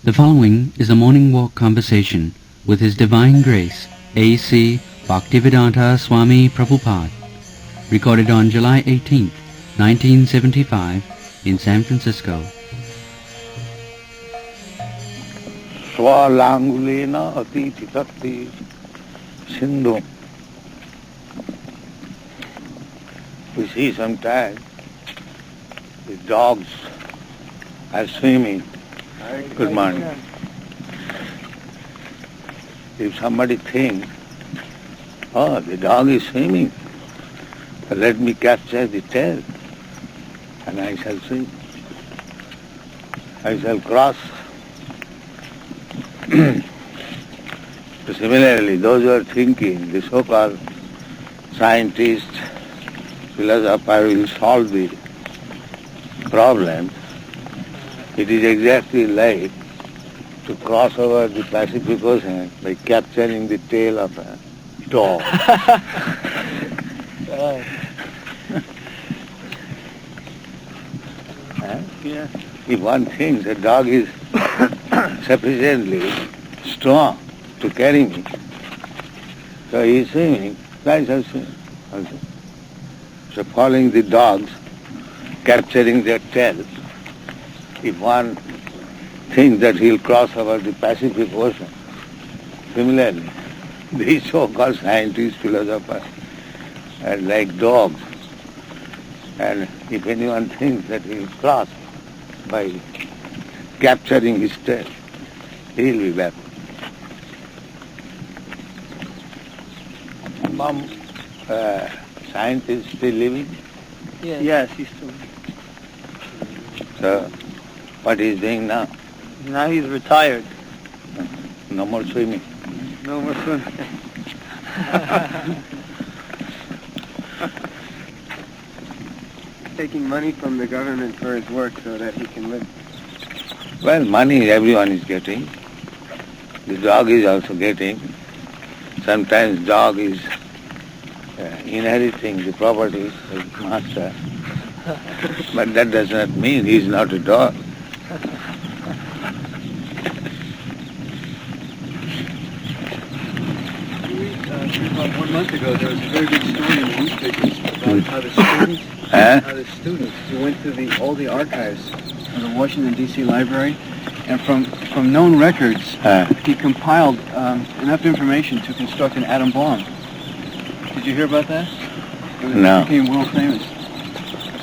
The following is a morning walk conversation with His Divine Grace, A.C. Bhaktivedanta Swami Prabhupada, recorded on July 18, 1975, in San Francisco. Swalangulena atiti tatti sindhu. We see sometimes the dogs are swimming. Good morning. If somebody thinks, oh, the dog is swimming, let me capture the tail and I shall swim. I shall cross. Similarly, those who are thinking, the so-called scientists, philosophers will solve the problem, it is exactly like to cross over the Pacific Ocean by capturing the tail of a dog. Yeah. If one thinks a dog is sufficiently strong to carry me, so he is swimming, I shall swim also. So following the dogs, capturing their tails, if one thinks that he will cross over the Pacific Ocean, similarly, these so-called scientists, philosophers, are like dogs. And if anyone thinks that he will cross by capturing his tail, he will be back. Mom, scientist still living? Yes, he's still. So, what he is doing now? Now he's retired. No more swimming. No more swimming. Taking money from the government for his work so that he can live. Well, money everyone is getting. The dog is also getting. Sometimes dog is inheriting the property of his master. But that does not mean he is not a dog. About 1 month ago, there was a very big story in the newspapers about how the students who went to all the archives of the Washington, D.C. library, and from known records, he compiled enough information to construct an atom bomb. Did you hear about that? No. It became world famous.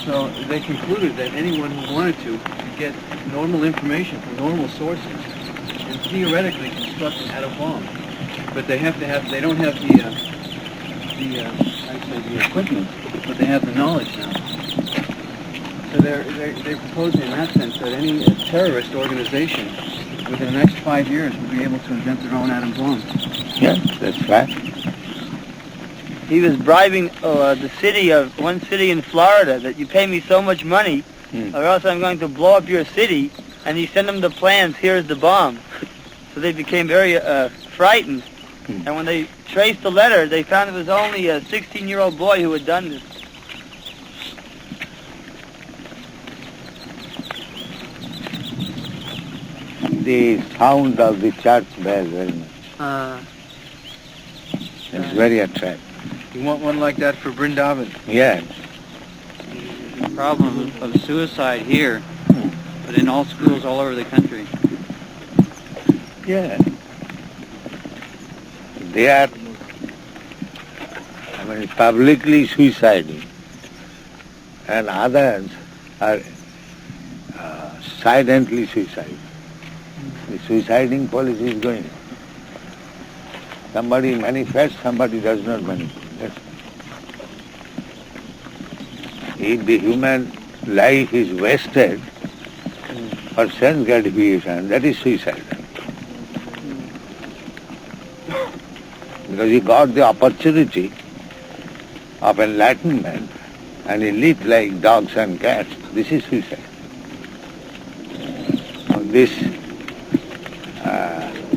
So they concluded that anyone who wanted to could get normal information from normal sources and theoretically construct an atom bomb. But they don't have the equipment, but they have the knowledge now. So they're proposing in that sense that any terrorist organization within the next 5 years will be able to invent their own atom bomb. Yes, that's right. He was bribing one city in Florida that you pay me so much money or else I'm going to blow up your city, and he sent them the plans, here's the bomb. So they became very frightened. And when they traced the letter, they found it was only a 16-year-old boy who had done this. The sound of the church bell very much. It's very attractive. You want one like that for Vrindavan? Yes. The problem of suicide here, but in all schools all over the country. Yeah. They are publicly suiciding, and others are silently suiciding. The suiciding policy is going on. Somebody manifests, somebody does not manifest. If the human life is wasted for sense gratification, that is suicide. Because he got the opportunity of enlightenment and he lived like dogs and cats. This is suicide. This,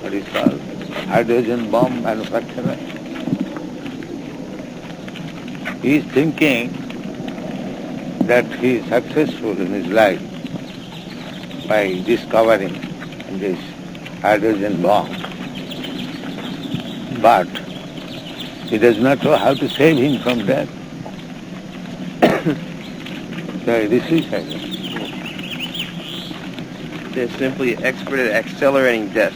what is called, hydrogen bomb manufacturer, he is thinking that he is successful in his life by discovering this hydrogen bomb, but he does not know how to save him from death. So this is suicide. They're simply expert at accelerating death.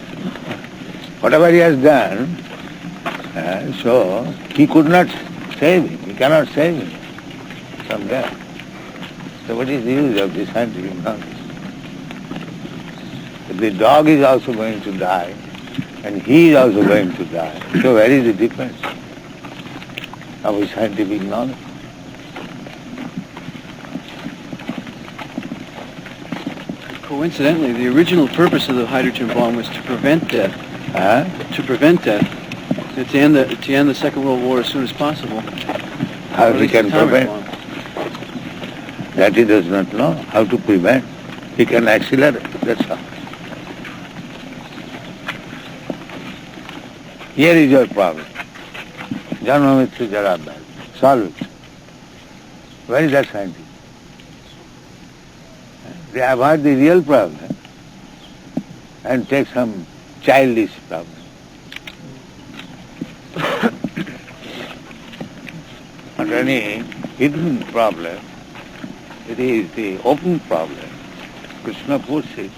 Whatever he has done, so he could not save him. He cannot save him from death. So what is the use of this scientific knowledge? The dog is also going to die, and he is also going to die. So where is the difference of his scientific knowledge? Coincidentally, the original purpose of the hydrogen bomb was to prevent death. To prevent death. To end the Second World War as soon as possible. How he can prevent? That he does not know how to prevent. He can accelerate, that's all. Here is your problem. Janma Mrityu Jara Vyadi. Solve it. Where is that scientist? They avoid the real problem and take some childish problem. Not any hidden problem, it is the open problem. Krishna puts it.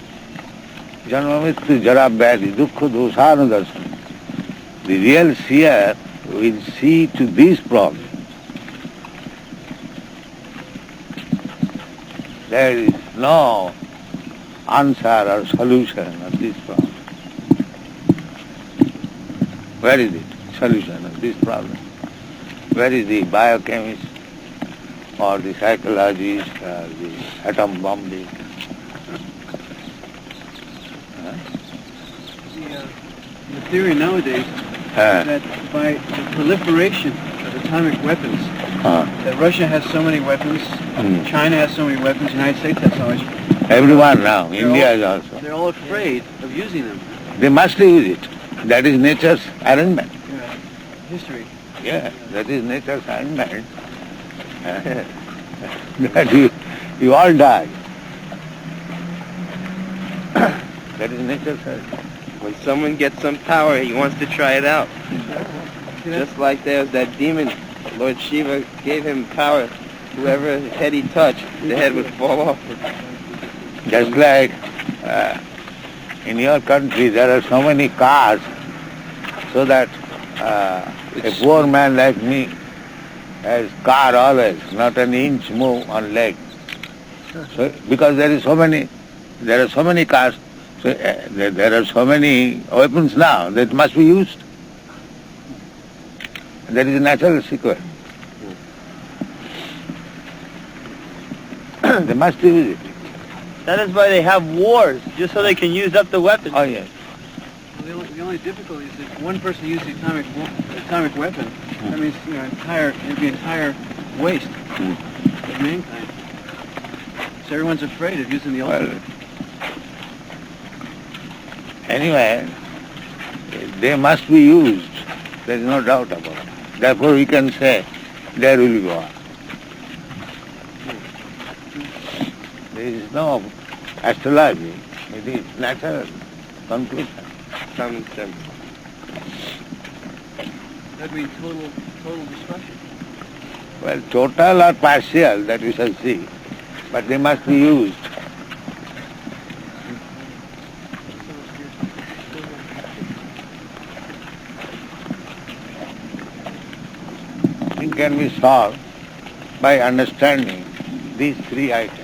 Janma Mrityu Jara Vyadi Dukkha Dosana Darsana. The real seer will see to these problems. There is no answer or solution of this problem. Where is it? Solution of this problem? Where is the biochemist or the psychologist or the atom bombist? The theory nowadays is that by the proliferation of atomic weapons, that Russia has so many weapons, China has so many weapons, the United States has so much. Everyone now, India is also. They're all afraid of using them. They must use it. That is nature's arrangement. Yeah. History. Yeah, that is nature's arrangement. That you all die. That is nature's arrangement. When someone gets some power, he wants to try it out. Just like there was that demon, Lord Shiva gave him power. Whoever head he touched, the head would fall off. Just like in your country there are so many cars, so that a poor man like me has car always, not an inch move on leg. So, because there are so many cars, so there are so many weapons now that must be used. That is a natural sequence. They must use it. That is why they have wars, just so they can use up the weapons. Oh yes. Well, the only difficulty is if one person uses the atomic weapon, that means it'd be entire waste of mankind. So everyone's afraid of using the ultimate. Anyway, they must be used. There is no doubt about it. Therefore we can say there will be war. There is no astrology. It is natural conclusion. Common sense. That means total destruction. Well, total or partial, that we shall see. But they must be used. It can be solved by understanding these three items.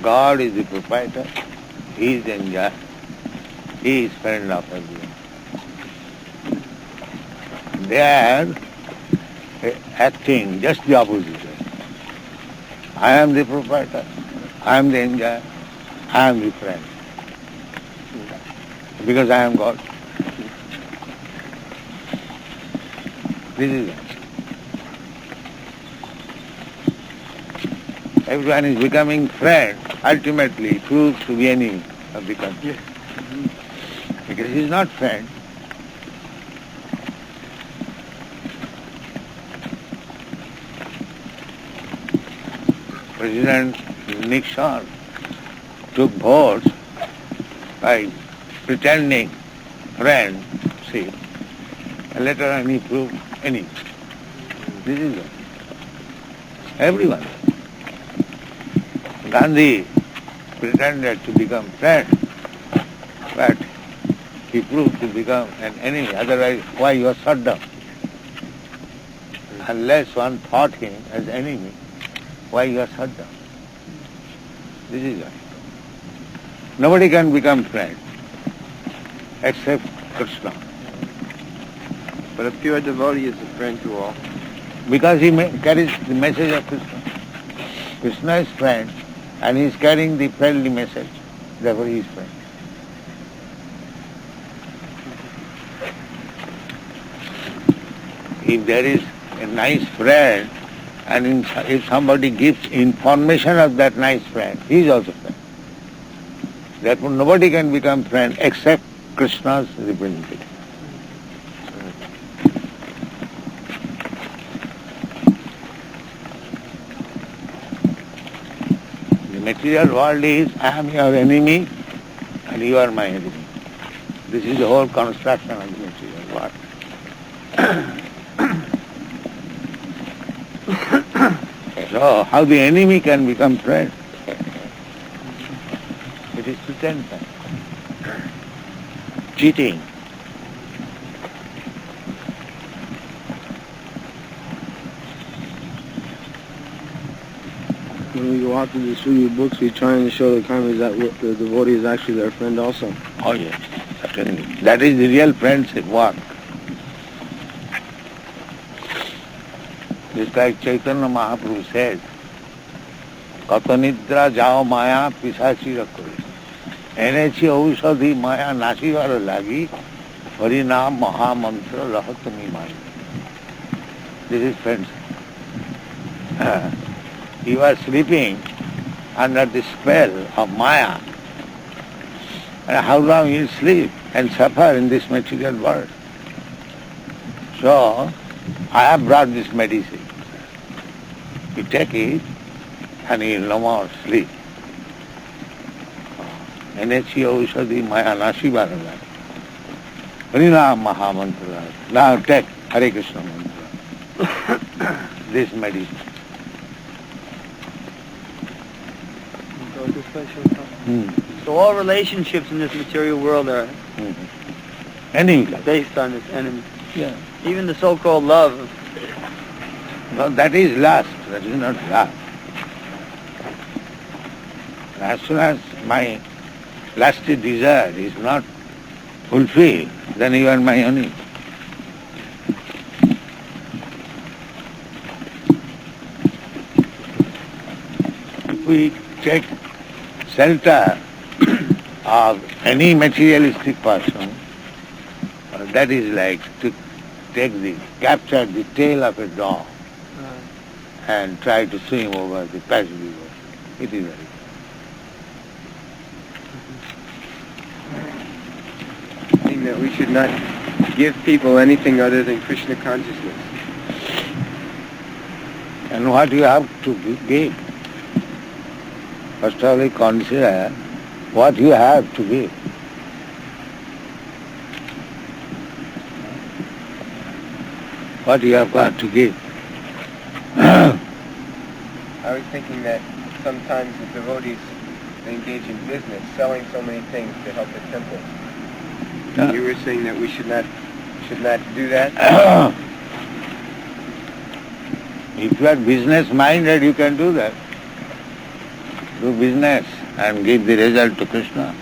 God is the proprietor, He is the enjoyer, He is friend of everyone. They are acting just the opposite way. I am the proprietor, I am the enjoyer, I am the friend. Because I am God. This is it. Everyone is becoming friend, ultimately proves to be enemy of the country. Yes. Because he is not friend. President Nixon took votes by pretending friend, see, and later on he proved enemy. This is all. Everyone. Gandhi pretended to become friend, but he proved to become an enemy. Otherwise, why he was shut down? Unless one thought him as enemy, why he was shut down? This is all. Nobody can become friend except Krishna. But a pure devotee is a friend to all. Because he carries the message of Krishna. Krishna is friend and he is carrying the friendly message. Therefore he is friend. If there is a nice friend and if somebody gives information of that nice friend, he is also friend. Therefore nobody can become friend except Krishna's representative. The material world is, I am your enemy and you are my enemy. This is the whole construction of the material world. So, how the enemy can become friend? It is pretension, cheating. When we go out to distribute books, we're trying to show the karmis that the devotee is actually their friend also. Oh yes, certainly. That is the real friendship work. Just like Chaitanya Mahaprabhu said, Kata nidra jao maya pisachi rakuri. Enechi aushadhi maya nasivara lagi, harinam maha mantra rahatami maya. This is friendship. You are sleeping under the spell of Maya. And how long you will sleep and suffer in this material world? So, I have brought this medicine. You take it and you will no more sleep. Enechi aushadhi maya nasivara. Harinam maha mantra. Now take Hare Krishna mantra. This medicine. So all relationships in this material world are Enemy. based on this enemy. Yeah. Even the so-called love. No, that is lust. That is not love. As soon as my lusty desire is not fulfilled, then you are my enemy. If we take shelter of any materialistic person, that is like to capture the tail of a dog and try to swim over the Pacific Ocean. It is very I think that we should not give people anything other than Krishna consciousness. And what you have to give? First of all, consider what you have to give. What you have got to give. I was thinking that sometimes the devotees engage in business, selling so many things to help the temple. Yeah. You were saying that we should not do that? If you are business-minded, you can do that. Do business and give the result to Krishna.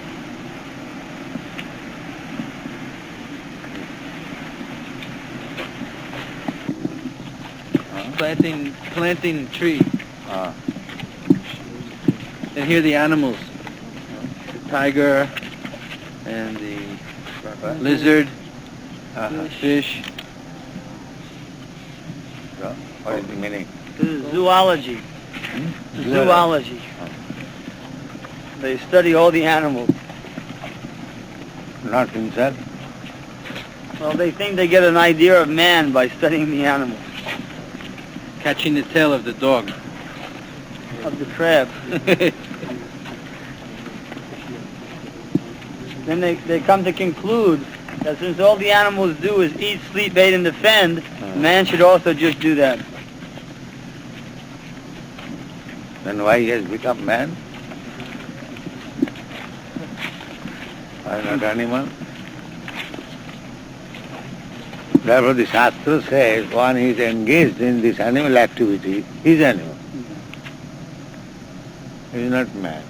Planting tree. And here the animals. The tiger and the lizard, fish. So, what is the meaning? Zoology. Zoology. They study all the animals. Not himself. Well, they think they get an idea of man by studying the animals. Catching the tail of the dog. Of the crab. then they come to conclude that since all the animals do is eat, sleep, bathe, and defend, man should also just do that. Then why he has become man? Why not animal? Therefore the Shastra says one is engaged in this animal activity, he is animal. He is not man.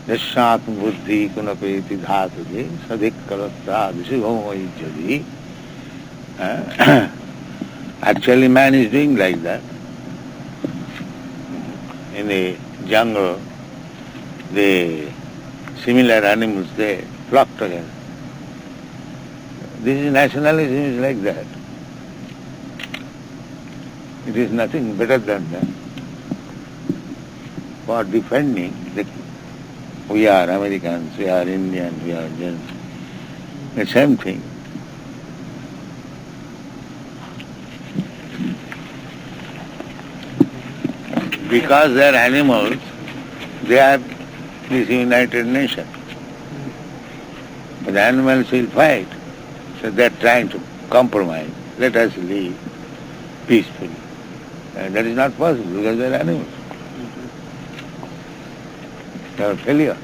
Yashat buddhi kunapeti dhatuji sadik karatra visibhamai jadi. Actually man is doing like that. In the jungle, the similar animals, they flock together. This is nationalism is like that. It is nothing better than that. For defending, we are Americans, we are Indians, we are Jains. The same thing. Because they are animals, they are this United Nations. But the animals will fight, so they are trying to compromise. Let us live peacefully. And that is not possible because they are animals. They are failure.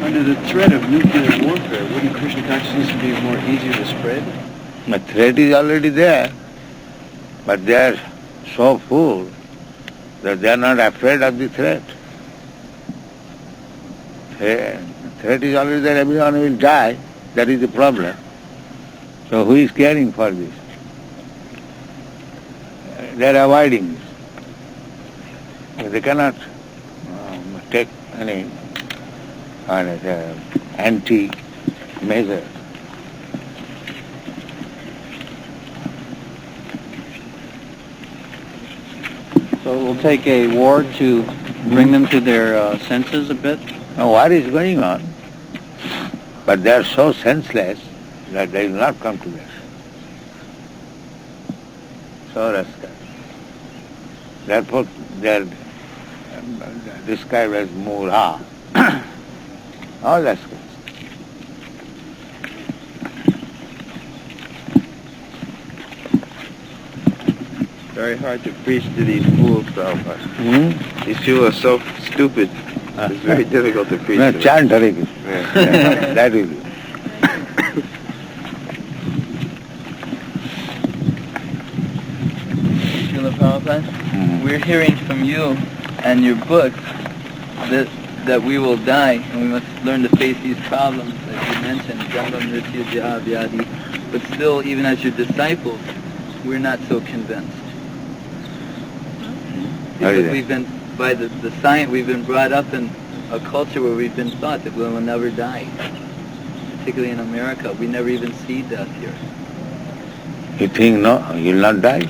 Under the threat of nuclear warfare, wouldn't Krishna consciousness be more easier to spread? The threat is already there, but they are so full that they are not afraid of the threat. The threat is already there, everyone will die, that is the problem. So who is caring for this? They are avoiding this. They cannot take any anti-measure. So it will take a war to bring them to their senses a bit? Now war is going on, but they are so senseless that they will not come to this. So rascal. Therefore they are described as mura. All rascals. Very hard to preach to these fools, Prabhupada. These people are so stupid. It's very difficult to preach to them. Chant Hare Krishna. Yeah. That will be. Srila Prabhupada, we're hearing from you and your books that we will die and we must learn to face these problems, as you mentioned, Jamba, Mrityu, Jaya, Vyadi. But still, even as your disciples, we're not so convinced. Because we've been, by the science, we've been brought up in a culture where we've been taught that we will never die. Particularly in America, we never even see death here. You think, no, you'll not die?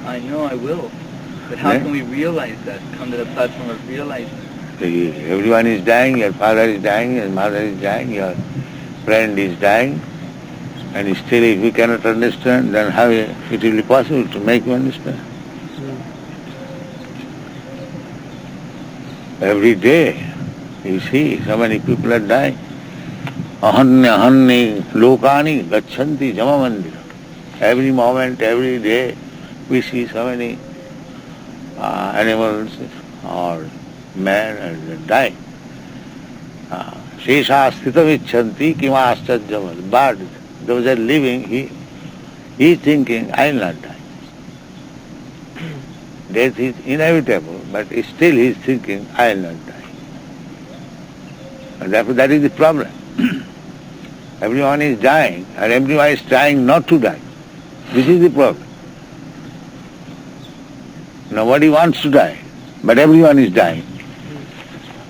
I know I will. But how can we realize that? Come to the platform of realizing it. Everyone is dying, your father is dying, your mother is dying, your friend is dying. And still if you cannot understand, then how it will be possible to make you understand? Every day, you see, so many people are dying. Ahanya lokani gachanti jamamandira. Every moment, every day, we see so many animals or men and dying. Shesha sthitam icchanti kima ascharjavad. But those are living, he is thinking, I will not die. Death is inevitable, but still he is thinking, I will not die. And therefore that is the problem. Everyone is dying, and everyone is trying not to die. This is the problem. Nobody wants to die, but everyone is dying.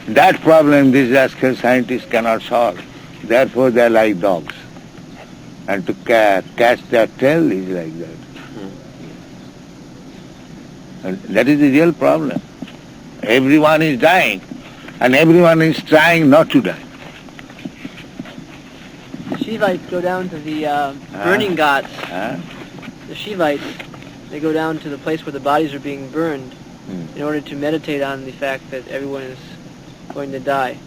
That problem these rascal scientists cannot solve. Therefore they are like dogs. And to catch their tail is like that. And that is the real problem. Everyone is dying, and everyone is trying not to die. The Shivites go down to the burning ghats. The Shivites they go down to the place where the bodies are being burned in order to meditate on the fact that everyone is going to die.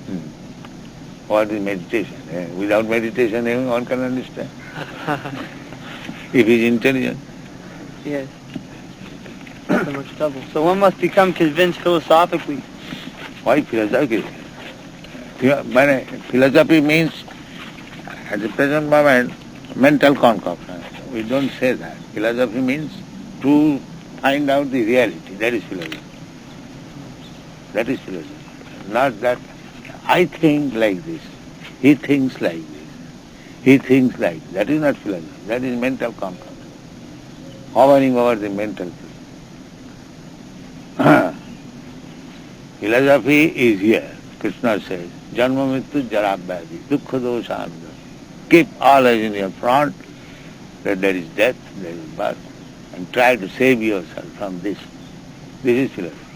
What is meditation? Without meditation, anyone can understand. If he is intelligent. Yes. Not so much trouble. So one must become convinced philosophically. Why philosophy? Philosophy means, at the present moment, mental concoction. We don't say that. Philosophy means to find out the reality. That is philosophy. That is philosophy. Not that I think like this, he thinks like this, he thinks like this. That is not philosophy. That is mental concoction. Hovering over the mental thing. Philosophy is here. Krishna says, Janma Mrityu Jara Vyadhi, Dukkha Dosha Ananda. Keep always in your front that there is death, there is birth, and try to save yourself from this. This is philosophy.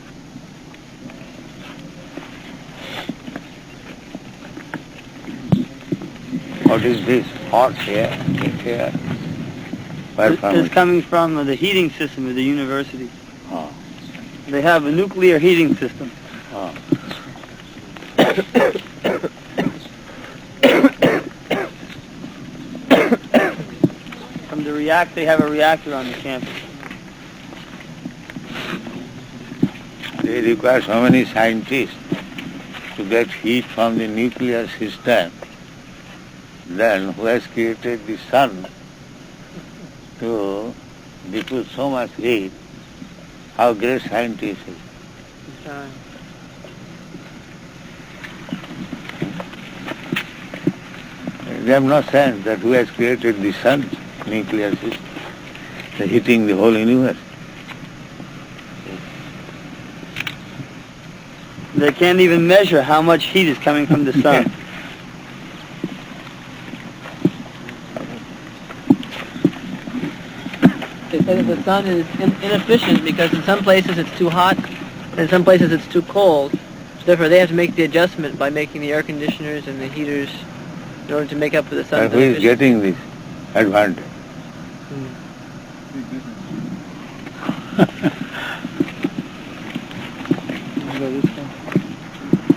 What is this? Hot here, heat here. It's coming from the heating system of the university. Oh. They have a nuclear heating system. Oh. From the they have a reactor on the campus. They require so many scientists to get heat from the nuclear system. Then who has created the sun to diffuse so much heat? How great scientist is. They have no sense that who has created the sun, nuclear system, they're heating the whole universe. They can't even measure how much heat is coming from the sun. They say that the sun is inefficient because in some places it's too hot and in some places it's too cold. Therefore they have to make the adjustment by making the air conditioners and the heaters in order to make up for the sun's And who is getting this advantage?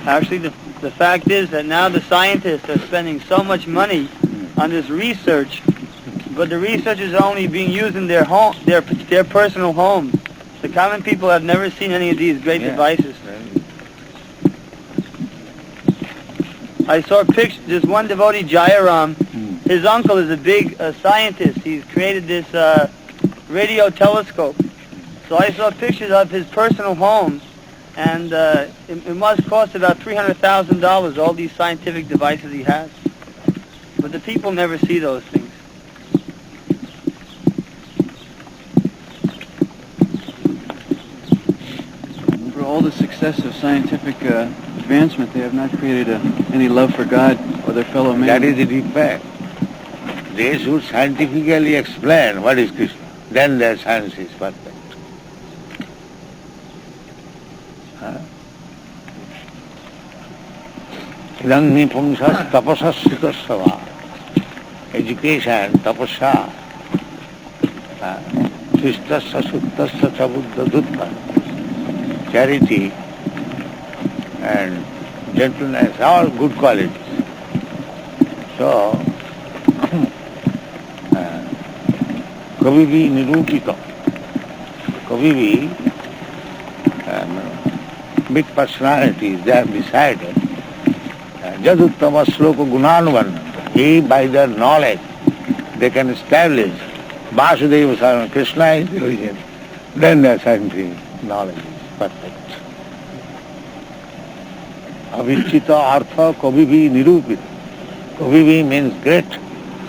Actually, the fact is that now the scientists are spending so much money on this research, but the research is only being used in their home, their personal homes. The common people have never seen any of these great devices. I saw pictures. This one devotee, Jayaram, his uncle is a big scientist. He's created this radio telescope. So I saw pictures of his personal home, and it must cost about $300,000, all these scientific devices he has. But the people never see those things. For all the success of scientific advancement, they have not created any love for God or their fellow man. That is the defect. They should scientifically explain what is Krishna. Then their science is perfect. Idang nipumsas tapasas sitasava. Education, tapasya, shistasya suttasya chabuddha dutta. Charity and gentleness, all good qualities. So, Kavivi nirupita. Kavivi, big personalities, they have decided Jaduttama Sloka Gunanuvarna. By their knowledge, they can establish Vasudeva Sarvana, Krishna is the origin. Then their scientific knowledge is perfect. Avichita Artha Kavivi Nirupita. Kavivi means great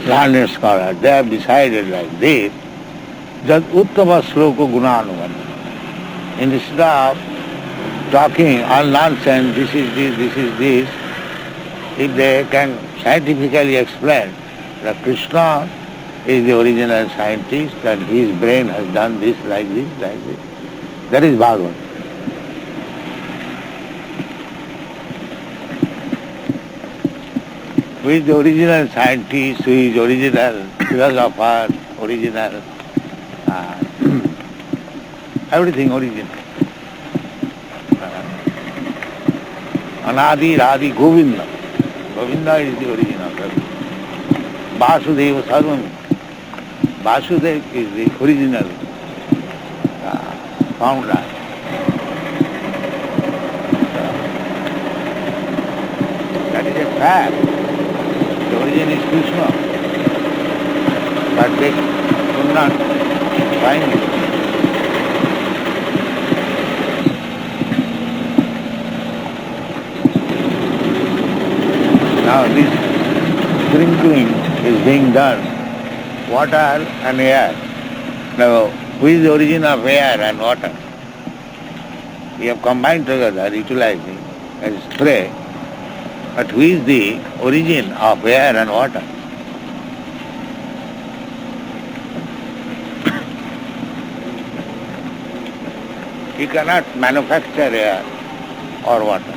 learned scholar. They have decided like this, Jad Uttama Sloka Gunanuvarna. Instead of talking all nonsense, this is this, if they can scientifically explain that Krishna is the original scientist and his brain has done this, like this. That is Bhagavad. Who is the original scientist, who is original philosopher, original everything original. Anadi Radhi Govinda. Govinda is the origin of everything. Vasudeva Sarvam. Vasudeva is the original founder. That is a fact. The origin is Krishna. But they could not find it. Now this sprinkling is being done, water and air. Now, who is the origin of air and water? We have combined together, utilizing as spray. But who is the origin of air and water? You cannot manufacture air or water.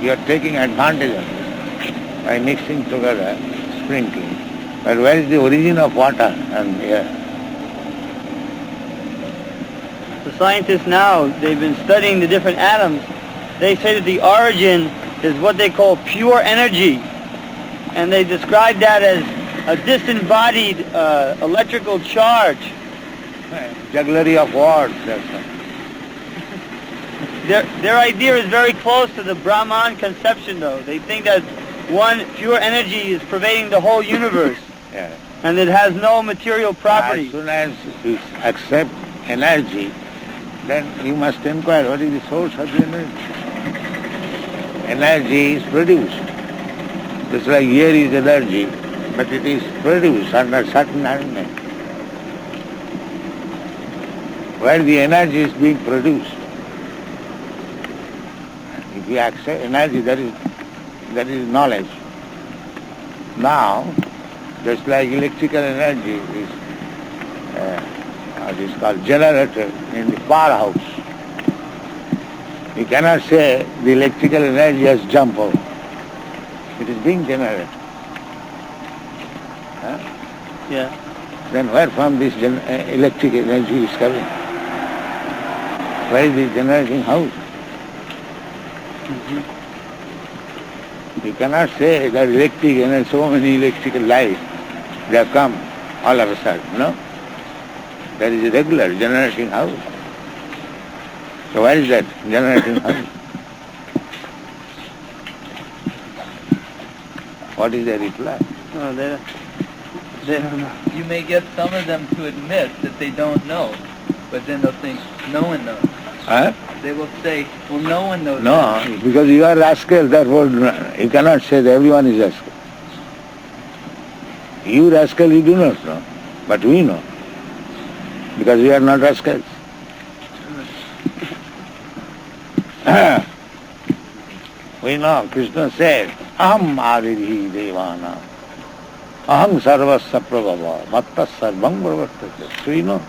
You are taking advantage of it by mixing together, sprinkling. But where is the origin of water and air? The scientists now, they've been studying the different atoms. They say that the origin is what they call pure energy. And they describe that as a disembodied electrical charge. Jugglery of words, that's all. Their idea is very close to the Brahman conception, though. They think that one pure energy is pervading the whole universe, and it has no material property. As soon as you accept energy, then you must inquire what is the source of the energy. Energy is produced. Just like here is energy, but it is produced under certain element. Where the energy is being produced. If you accept energy, that is knowledge. Now, just like electrical energy is what is called generated in the powerhouse. You cannot say the electrical energy has jumped out. It is being generated. Yeah. Then where from this electric energy is coming? Where is the generating house? You cannot say that electric energy, so many electrical lights, they have come all of a sudden, no? There is a regular generating house. So where is that generating house? What is their reply? No, they don't know. You may get some of them to admit that they don't know, but then they'll think, no one knows. Huh? They will say, well, no one knows. No, that. because you are rascal, therefore you cannot say that everyone is rascal. You rascal, you do not know, but we know, because we are not rascals. We know, Krishna said, Aham aridhi devana, aham sarvasya prabhava, mattas sarvam pravartate. So we know.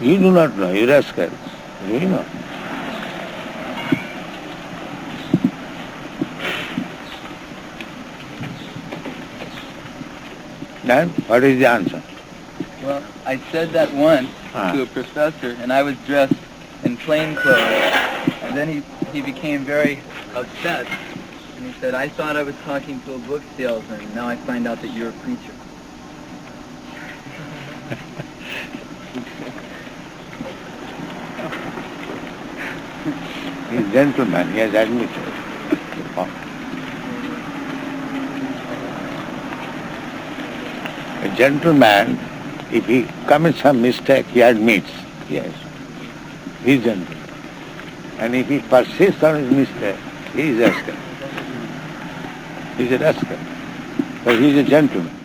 You do not know, you rascal. We know. Then, what is the answer? Well, I said that once to a professor, and I was dressed in plain clothes. And then he became very upset, and he said, I thought I was talking to a book salesman, and now I find out that you're a preacher. He is a gentleman, he has admitted. A gentleman, if he commits some mistake, he admits, yes, he is gentleman. And if he persists on his mistake, he is rascal. He is a rascal. But he is a gentleman.